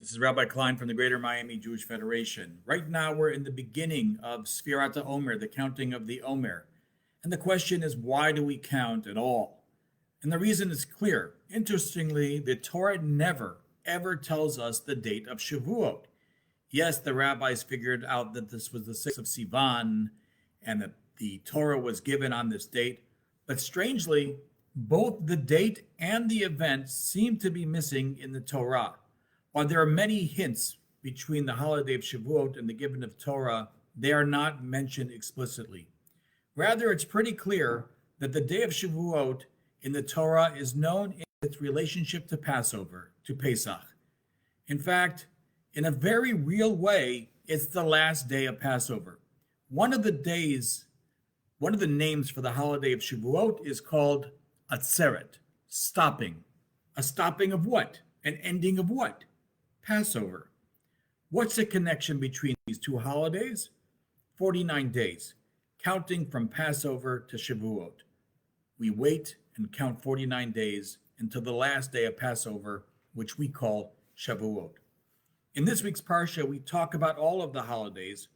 This is Rabbi Klein from the Greater Miami Jewish Federation. Right now, we're in the beginning of Sfirat HaOmer, the counting of the Omer. And the question is, why do we count at all? And the reason is clear. Interestingly, the Torah never, ever tells us the date of Shavuot. Yes, the rabbis figured out that this was the 6th of Sivan and that the Torah was given on this date. But strangely, both the date and the event seem to be missing in the Torah. While there are many hints between the holiday of Shavuot and the giving of Torah, they are not mentioned explicitly. Rather, it's pretty clear that the day of Shavuot in the Torah is known in its relationship to Passover, to Pesach. In fact, in a very real way, it's the last day of Passover. One of the names for the holiday of Shavuot is called Atzeret, stopping. A stopping of what? An ending of what? Passover. What's the connection between these two holidays? 49 days, counting from Passover to Shavuot. We wait and count 49 days until the last day of Passover, which we call Shavuot. In this week's Parsha, we talk about all of the holidays,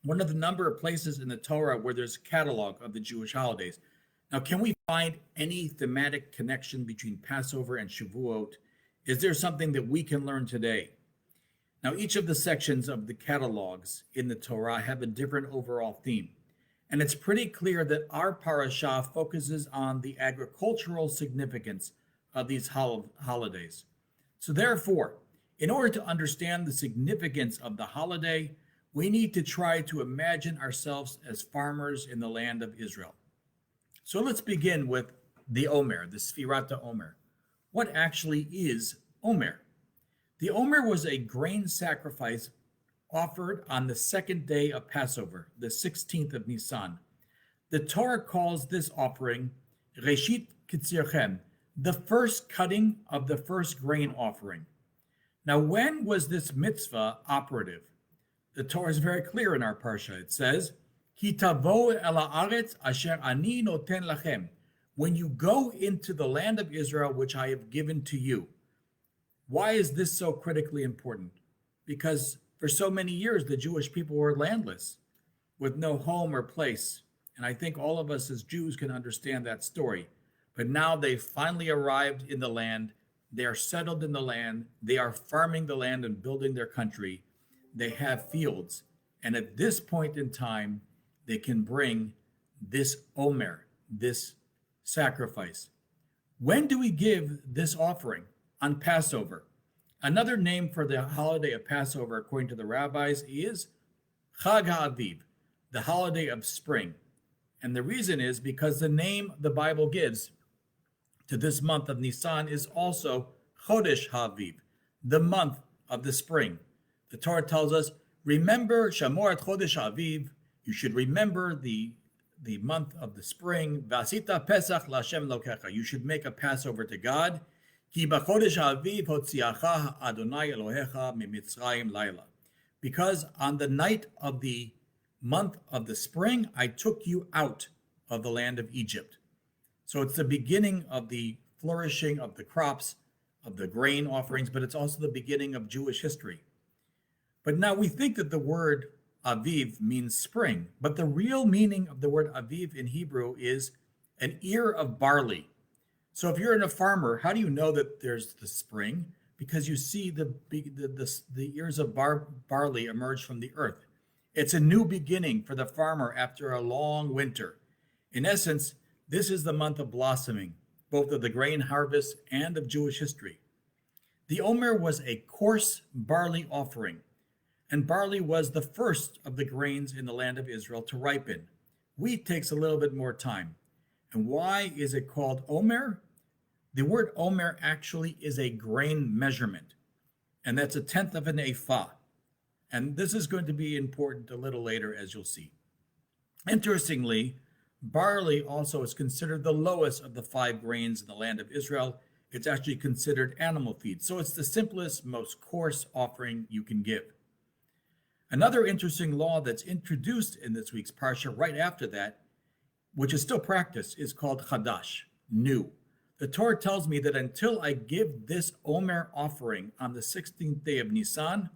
one of the number of places in the Torah where there's a catalog of the Jewish holidays. Now, can we find any thematic connection between Passover and Shavuot? Is there something that we can learn today? Now, each of the sections of the catalogs in the Torah have a different overall theme. And it's pretty clear that our parasha focuses on the agricultural significance of these holidays. So therefore, in order to understand the significance of the holiday, we need to try to imagine ourselves as farmers in the land of Israel. So let's begin with the Omer, the Sfirat HaOmer. What actually is Omer? The Omer was a grain sacrifice offered on the second day of Passover, the 16th of Nisan. The Torah calls this offering Reshit Kitzirchem, the first cutting of the first grain offering. Now, when was this mitzvah operative? The Torah is very clear in our parsha. It says, Ki tavo el haaretz asher ani noten lachem. When you go into the land of Israel, which I have given to you. Why is this so critically important? Because for so many years, the Jewish people were landless, with no home or place. And I think all of us as Jews can understand that story. But now they've finally arrived in the land. They are settled in the land. They are farming the land and building their country. They have fields. And at this point in time, they can bring this Omer, this sacrifice. When do we give this offering? On Passover. Another name for the holiday of Passover, according to the rabbis, is Chag HaAviv, the holiday of spring. And the reason is because the name the Bible gives to this month of Nisan is also Chodesh HaAviv, the month of the spring. The Torah tells us, remember Shamor et Chodesh HaAviv, you should remember the month of the spring. Vasita Pesach LaShem Lokecha, you should make a Passover to God. Ki b'chodesh ha'aviv hotziacha Adonai Elohecha mimitzrayim laila. Because on the night of the month of the spring, I took you out of the land of Egypt. So it's the beginning of the flourishing of the crops, of the grain offerings, but it's also the beginning of Jewish history. But now we think that the word Aviv means spring, but the real meaning of the word Aviv in Hebrew is an ear of barley. So if you're a farmer, how do you know that there's the spring? Because you see the ears of barley emerge from the earth. It's a new beginning for the farmer after a long winter. In essence, this is the month of blossoming, both of the grain harvest and of Jewish history. The Omer was a coarse barley offering, and barley was the first of the grains in the land of Israel to ripen. Wheat takes a little bit more time. And why is it called Omer? The word Omer actually is a grain measurement, and that's a tenth of an ephah. And this is going to be important a little later, as you'll see. Interestingly, barley also is considered the lowest of the 5 grains in the land of Israel. It's actually considered animal feed. So it's the simplest, most coarse offering you can give. Another interesting law that's introduced in this week's Parsha right after that, which is still practiced, is called Chadash, new. The Torah tells me that until I give this Omer offering on the 16th day of Nisan,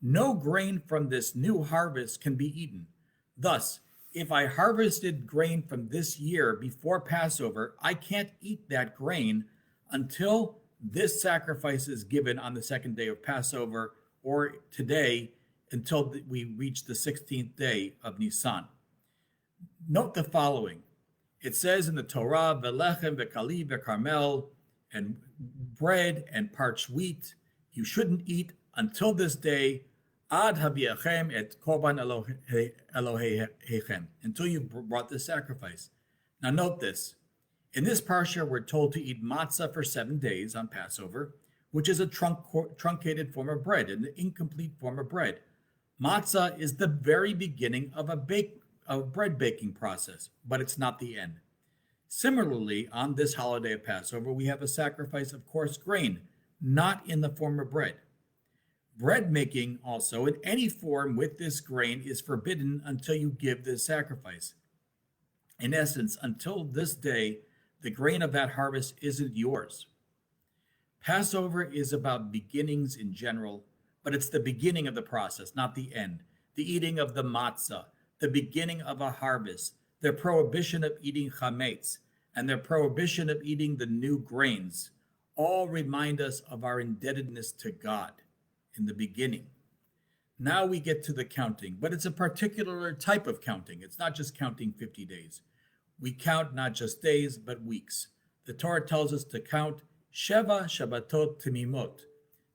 no grain from this new harvest can be eaten. Thus, if I harvested grain from this year before Passover, I can't eat that grain until this sacrifice is given on the second day of Passover, or today until we reach the 16th day of Nisan. Note the following. It says in the Torah, "Velechem vekali vekarmel," and bread and parched wheat you shouldn't eat until this day, ad haviachem et korban Elohechem, until you brought the sacrifice. Now note this. In this parsha, we're told to eat matzah for 7 days on Passover, which is a truncated form of bread, an incomplete form of bread. Matzah is the very beginning of a bread baking process, but it's not the end. Similarly, on this holiday of Passover, we have a sacrifice of coarse grain, not in the form of bread. Bread making also in any form with this grain is forbidden until you give this sacrifice. In essence, until this day, the grain of that harvest isn't yours. Passover is about beginnings in general, but it's the beginning of the process, not the end. The eating of the matzah, the beginning of a harvest, the prohibition of eating chametz, and the prohibition of eating the new grains, all remind us of our indebtedness to God in the beginning. Now we get to the counting, but it's a particular type of counting. It's not just counting 50 days. We count not just days, but weeks. The Torah tells us to count Sheva Shabbatot Timimot,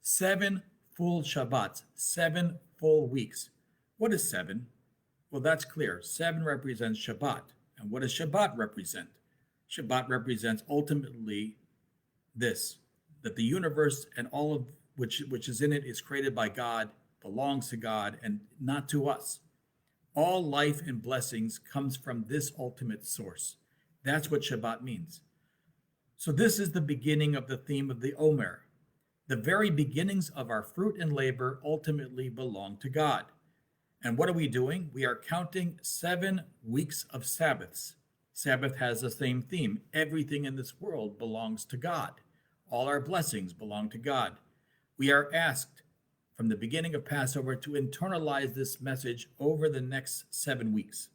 7 full Shabbats, 7 full weeks. What is 7? Well, that's clear. 7 represents Shabbat. And what does Shabbat represent? Shabbat represents ultimately this, that the universe and all of which is in it is created by God, belongs to God, and not to us. All life and blessings comes from this ultimate source. That's what Shabbat means. So this is the beginning of the theme of the Omer. The very beginnings of our fruit and labor ultimately belong to God. And what are we doing? We are counting 7 weeks of Sabbaths. Sabbath has the same theme. Everything in this world belongs to God. All our blessings belong to God. We are asked from the beginning of Passover to internalize this message over the next 7 weeks.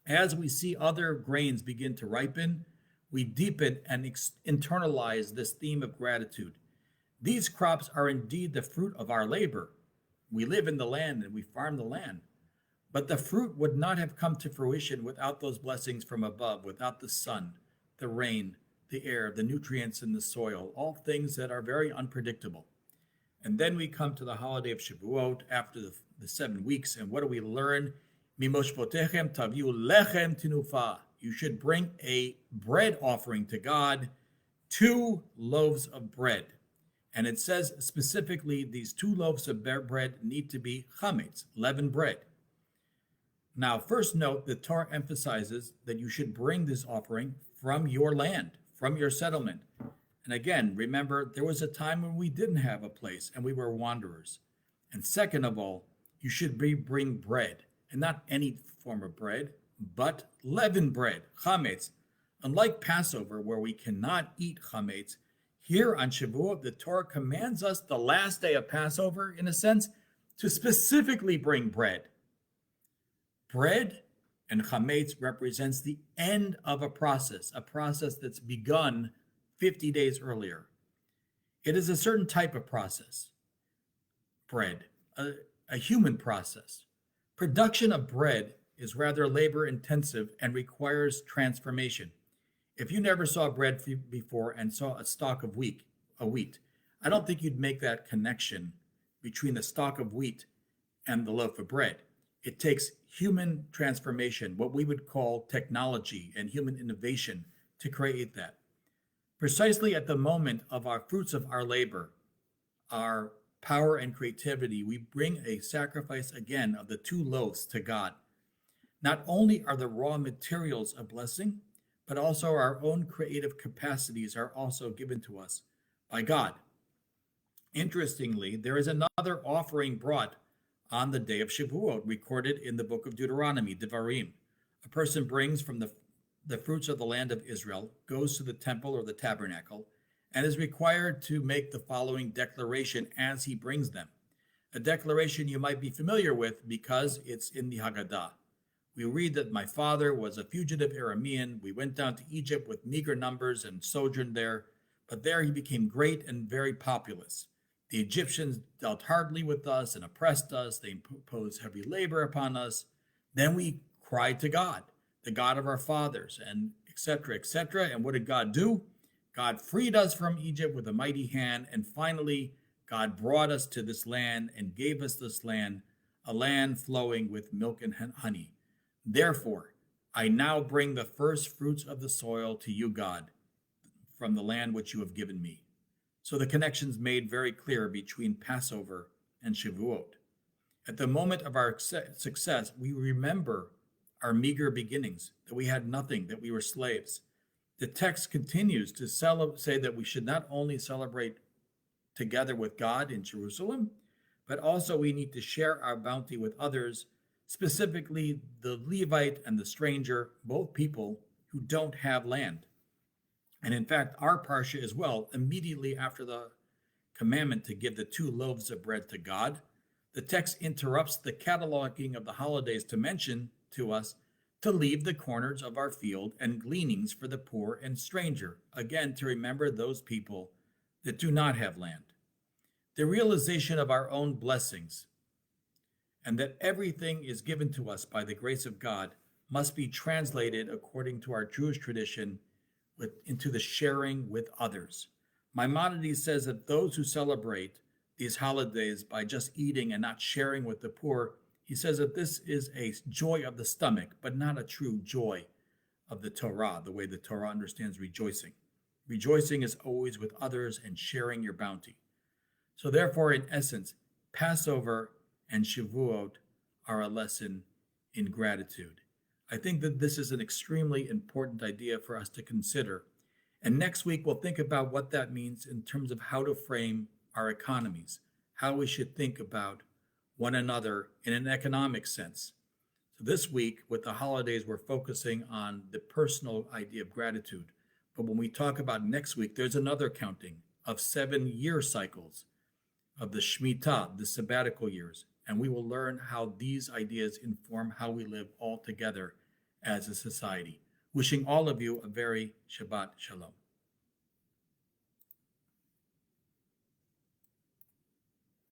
As we see other grains begin to ripen, we deepen and internalize this theme of gratitude. These crops are indeed the fruit of our labor. We live in the land and we farm the land. But the fruit would not have come to fruition without those blessings from above, without the sun, the rain, the air, the nutrients in the soil, all things that are very unpredictable. And then we come to the holiday of Shavuot after the 7 weeks. And what do we learn? Mimoshvotechem taviu lechem tinufa. You should bring a bread offering to God, 2 loaves of bread. And it says specifically these 2 loaves of bread need to be chametz, leavened bread. Now, first note, the Torah emphasizes that you should bring this offering from your land, from your settlement. And again, remember, there was a time when we didn't have a place and we were wanderers. And second of all, you should bring bread, and not any form of bread, but leavened bread, chametz. Unlike Passover, where we cannot eat chametz, here on Shavuot, the Torah commands us the last day of Passover, in a sense, to specifically bring bread. Bread and chametz represents the end of a process that's begun 50 days earlier. It is a certain type of process, bread, a human process. Production of bread is rather labor intensive and requires transformation. If you never saw bread before and saw a stalk of wheat, I don't think you'd make that connection between the stalk of wheat and the loaf of bread. It takes human transformation, what we would call technology and human innovation, to create that. Precisely at the moment of our fruits of our labor, our power and creativity, we bring a sacrifice again of the 2 loaves to God. Not only are the raw materials a blessing, but also our own creative capacities are also given to us by God. Interestingly, there is another offering brought on the day of Shavuot, recorded in the book of Deuteronomy, Devarim. A person brings from the the fruits of the land of Israel, goes to the temple or the tabernacle, and is required to make the following declaration as he brings them. A declaration you might be familiar with because it's in the Haggadah. We read that my father was a fugitive Aramean. We went down to Egypt with meager numbers and sojourned there, but there he became great and very populous. The Egyptians dealt hardly with us and oppressed us. They imposed heavy labor upon us. Then we cried to God, the God of our fathers, and etc., etc. And what did God do? God freed us from Egypt with a mighty hand, and finally, God brought us to this land and gave us this land, a land flowing with milk and honey. Therefore, I now bring the first fruits of the soil to you, God, from the land which you have given me. So the connection's made very clear between Passover and Shavuot. At the moment of our success, we remember our meager beginnings, that we had nothing, that we were slaves. The text continues to say that we should not only celebrate together with God in Jerusalem, but also we need to share our bounty with others, specifically the Levite and the stranger, both people who don't have land. And in fact, our Parsha as well, immediately after the commandment to give the 2 loaves of bread to God, the text interrupts the cataloging of the holidays to mention to us to leave the corners of our field and gleanings for the poor and stranger, again to remember those people that do not have land. The realization of our own blessings and that everything is given to us by the grace of God must be translated according to our Jewish tradition into the sharing with others. Maimonides says that those who celebrate these holidays by just eating and not sharing with the poor, he says that this is a joy of the stomach, but not a true joy of the Torah, the way the Torah understands rejoicing. Rejoicing is always with others and sharing your bounty. So therefore, in essence, Passover and Shavuot are a lesson in gratitude. I think that this is an extremely important idea for us to consider. And next week, we'll think about what that means in terms of how to frame our economies, how we should think about one another in an economic sense. So this week, with the holidays, we're focusing on the personal idea of gratitude. But when we talk about next week, there's another counting of 7-year cycles of the Shemitah, the sabbatical years. And we will learn how these ideas inform how we live all together as a society. Wishing all of you a very Shabbat Shalom.